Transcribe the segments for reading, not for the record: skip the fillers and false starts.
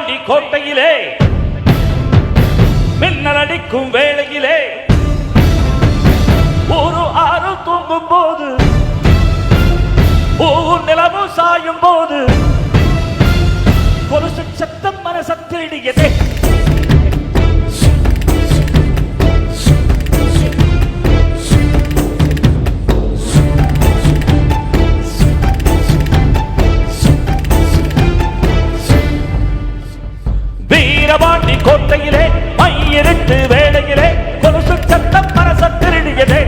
வீரபாண்டி கோட்டையிலே மின்னல் அடிக்கும் வேளையிலே ஒரு ஆறு தூங்கும் போது ஒவ்வொரு நிலவும் சாயும் போது கொலுசு சத்தம் மனசத்திடியதே. வீரபாண்டி கோட்டையிலே மையிருட்டு வேளையிலே கொலுசு சத்தம் மனசத்திடியதே.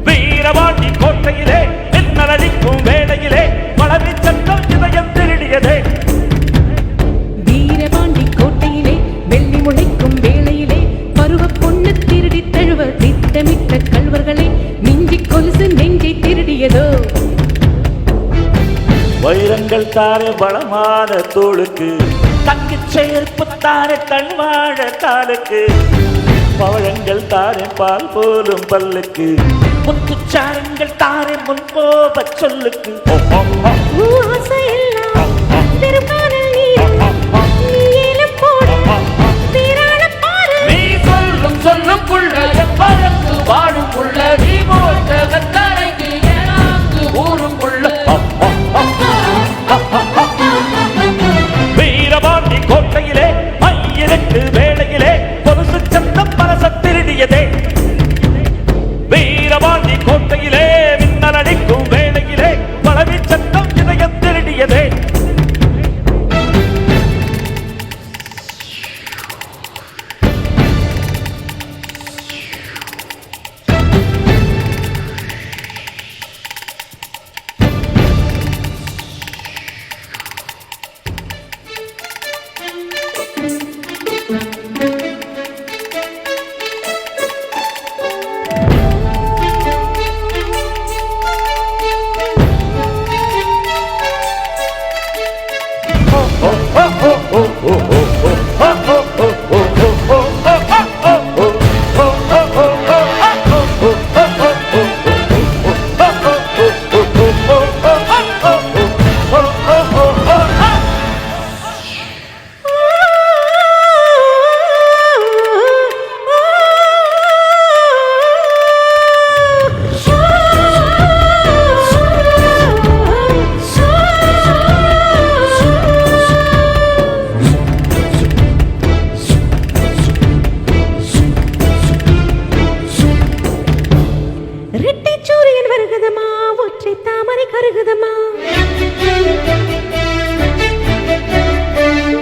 வீரபாண்டி கோட்டையிலே மின்னல் அடிக்கும் வேளையிலே மலரி சத்தம் இதயம் திருடியதே. வீரபாண்டி கோட்டையிலே வெள்ளி முளைக்கும் வேளையிலே பருவ பொண்ணு திருடி தழுவ திட்டமிட்ட கல்வர்களை மிஞ்சி கொலுசு நெஞ்சை திருடியதோ. வைரங்கள் தார பலமான தோளுக்கு தங்கி சேர்ப்பு தார தன்வாழ காலுக்கு பவழங்கள் தார பால் போலும் பல்லுக்கு முத்துச்சாரங்கள் தார முன் போப சொல்லுக்கு நீ சொல்லும் சொல்லும் புள்ள எப்பழக்கு வாழும் புள்ள நீ போட்ட கத்தரைக்கு ஏனாக்கு ஊரும் புள்ள. வீரபாண்டி கோட்டையிலே மையிருட்டு வேளையிலே கொலுசு சத்தம் மனசத்திருடியதே. வீரபாண்டி கோட்டையிலே மின்னல் அடிக்கும் வேளையிலே பலவி சத்தம் இதயம் திருடியதே.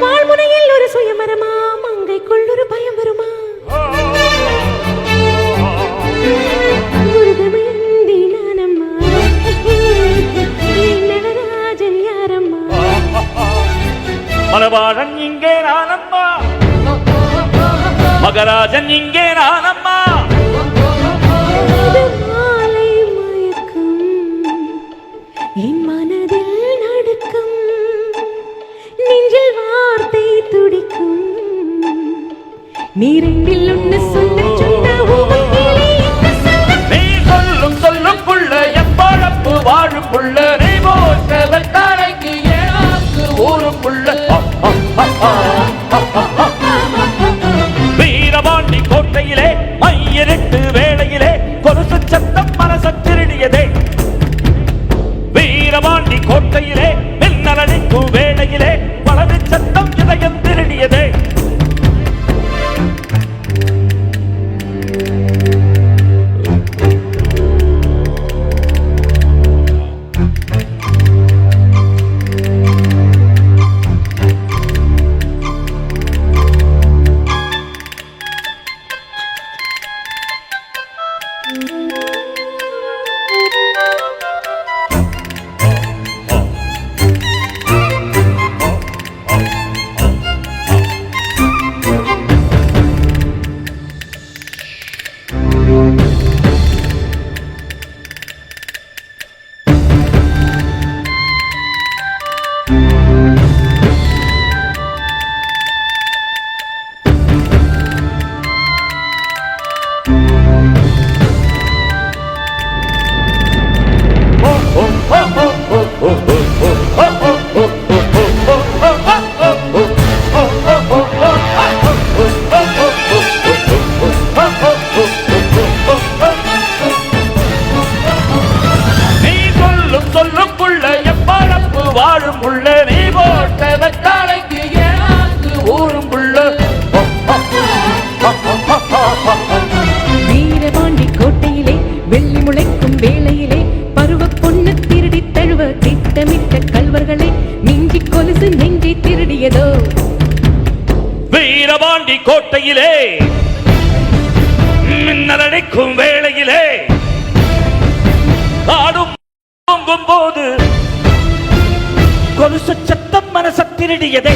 வாழ்முனையில் ஒரு சுயமரமா மங்கைக்குள் ஒரு பயம் வருமா. நடராஜன் யாரம்மா மலபாடன் இங்கே நானம்மா மகராஜன் இங்கே நானம்மா. என் மனதில் நடுக்கும் நெஞ்சில் வார்த்தை துடிக்கும் நீரெண்டில் ஒன்று சொல்ல நீ சொல்லும் சொல்லும் புள்ள எப்பழப்பு வாழும் புள்ள நீ போட்ட வெட்டாரைக்கு ஏனாக்கு ஊரும் புள்ள. வீரபாண்டி கோட்டையிலே மையிருட்டு வேளையிலே கொலுசு சத்தம் மனசத்திருடியதே. வீரபாண்டி கோட்டையிலே மின்னல் அடிக்கும் வேளையிலே பலவி சத்தம் இதயம் திருடியதே. வீரபாண்டி கோட்டையிலே மின்னலடிக்கும் வேளையிலே ஆடும் போது கொலுசு சத்தம் மனச திருடியதே